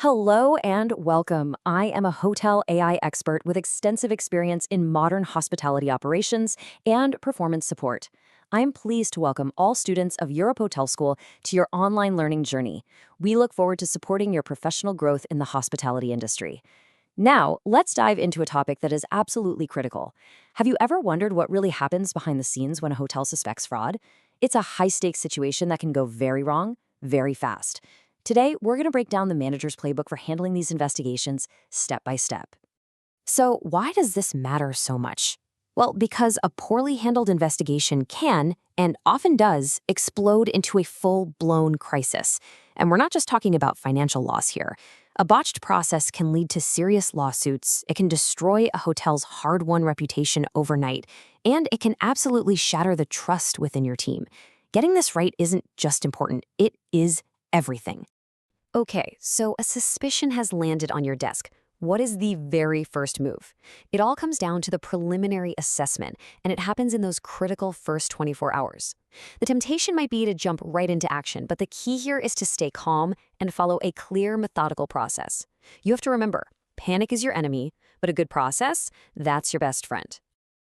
Hello and welcome. I am a hotel AI expert with extensive experience in modern hospitality operations and performance support. I'm pleased to welcome all students of Europe Hotel School to your online learning journey. We look forward to supporting your professional growth in the hospitality industry. Now, let's dive into a topic that is absolutely critical. Have you ever wondered what really happens behind the scenes when a hotel suspects fraud? It's a high-stakes situation that can go very wrong, very fast. Today, we're going to break down the manager's playbook for handling these investigations step by step. So, why does this matter so much? Well, because a poorly handled investigation can, and often does, explode into a full-blown crisis. And we're not just talking about financial loss here. A botched process can lead to serious lawsuits, it can destroy a hotel's hard-won reputation overnight, and it can absolutely shatter the trust within your team. Getting this right isn't just important, it is everything. Okay, so a suspicion has landed on your desk. What is the very first move? It all comes down to the preliminary assessment, and it happens in those critical first 24 hours. The temptation might be to jump right into action, but the key here is to stay calm and follow a clear, methodical process. You have to remember, panic is your enemy, but a good process, that's your best friend.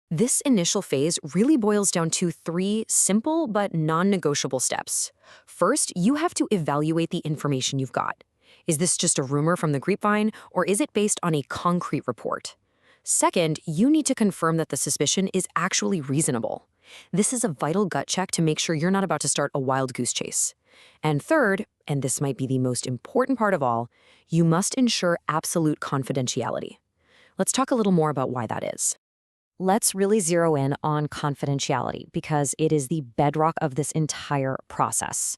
This initial phase really boils down to three simple but non-negotiable steps. First, you have to evaluate the information you've got. Is this just a rumor from the grapevine, or is it based on a concrete report? Second, you need to confirm that the suspicion is actually reasonable. This is a vital gut check to make sure you're not about to start a wild goose chase. And third, and this might be the most important part of all, you must ensure absolute confidentiality. Let's talk a little more about why that is. Let's really zero in on confidentiality because it is the bedrock of this entire process.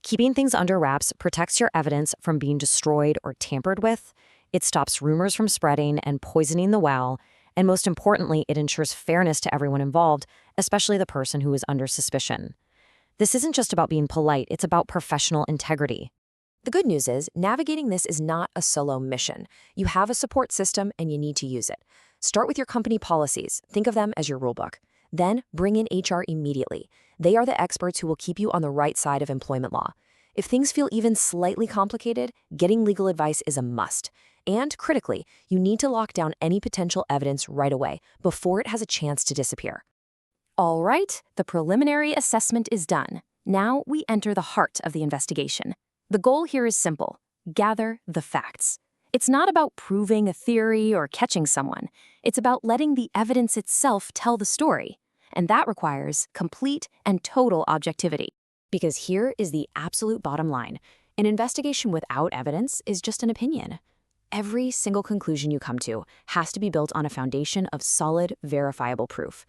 Keeping things under wraps protects your evidence from being destroyed or tampered with. It stops rumors from spreading and poisoning the well. And most importantly, it ensures fairness to everyone involved, especially the person who is under suspicion. This isn't just about being polite, it's about professional integrity. The good news is, navigating this is not a solo mission. You have a support system and you need to use it. Start with your company policies. Think of them as your rulebook. Then bring in HR immediately. They are the experts who will keep you on the right side of employment law. If things feel even slightly complicated, getting legal advice is a must. And critically, you need to lock down any potential evidence right away before it has a chance to disappear. All right, the preliminary assessment is done. Now we enter the heart of the investigation. The goal here is simple: gather the facts. It's not about proving a theory or catching someone. It's about letting the evidence itself tell the story. And that requires complete and total objectivity. Because here is the absolute bottom line. An investigation without evidence is just an opinion. Every single conclusion you come to has to be built on a foundation of solid, verifiable proof.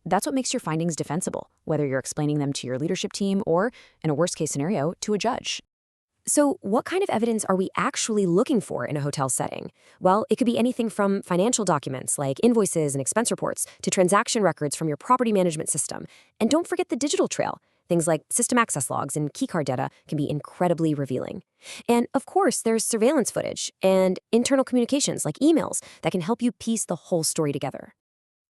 That's what makes your findings defensible, whether you're explaining them to your leadership team or, in a worst-case scenario, to a judge. So what kind of evidence are we actually looking for in a hotel setting? Well, it could be anything from financial documents like invoices and expense reports to transaction records from your property management system. And don't forget the digital trail. Things like system access logs and keycard data can be incredibly revealing. And of course, there's surveillance footage and internal communications like emails that can help you piece the whole story together.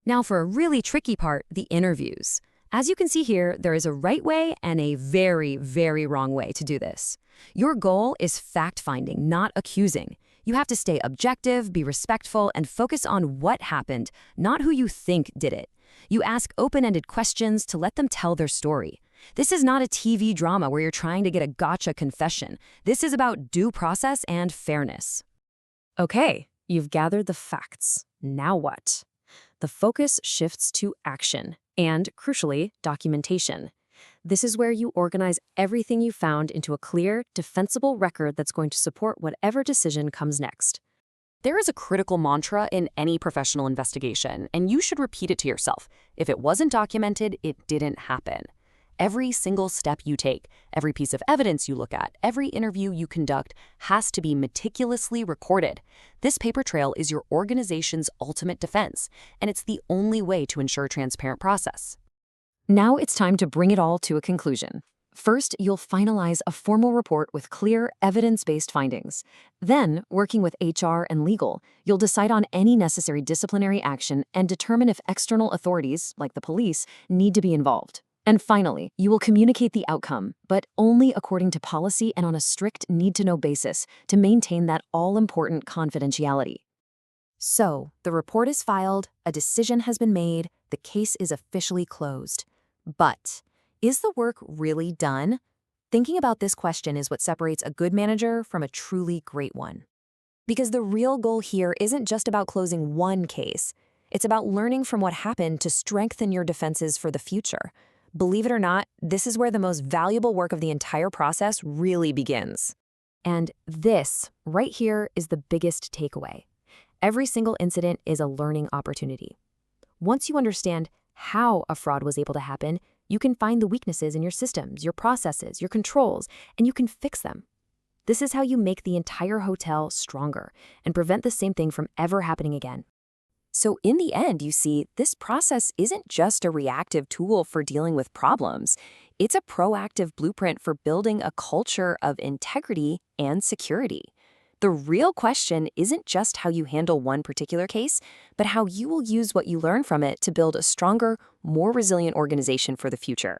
Now for a really tricky part, the interviews. As you can see here, there is a right way and a very, very wrong way to do this. Your goal is fact-finding, not accusing. You have to stay objective, be respectful, and focus on what happened, not who you think did it. You ask open-ended questions to let them tell their story. This is not a TV drama where you're trying to get a gotcha confession. This is about due process and fairness. Okay, you've gathered the facts. Now what? The focus shifts to action and, crucially, documentation. This is where you organize everything you found into a clear, defensible record that's going to support whatever decision comes next. There is a critical mantra in any professional investigation, and you should repeat it to yourself. If it wasn't documented, it didn't happen. Every single step you take, every piece of evidence you look at, every interview you conduct has to be meticulously recorded. This paper trail is your organization's ultimate defense, and it's the only way to ensure a transparent process. Now it's time to bring it all to a conclusion. First, you'll finalize a formal report with clear, evidence-based findings. Then, working with HR and legal, you'll decide on any necessary disciplinary action and determine if external authorities, like the police, need to be involved. And finally, you will communicate the outcome, but only according to policy and on a strict need-to-know basis to maintain that all-important confidentiality. So, the report is filed, a decision has been made, the case is officially closed. But, is the work really done? Thinking about this question is what separates a good manager from a truly great one. Because the real goal here isn't just about closing one case. It's about learning from what happened to strengthen your defenses for the future. Believe it or not, this is where the most valuable work of the entire process really begins. And this, right here, is the biggest takeaway. Every single incident is a learning opportunity. Once you understand how a fraud was able to happen, you can find the weaknesses in your systems, your processes, your controls, and you can fix them. This is how you make the entire hotel stronger and prevent the same thing from ever happening again. So in the end, you see, this process isn't just a reactive tool for dealing with problems. It's a proactive blueprint for building a culture of integrity and security. The real question isn't just how you handle one particular case, but how you will use what you learn from it to build a stronger, more resilient organization for the future.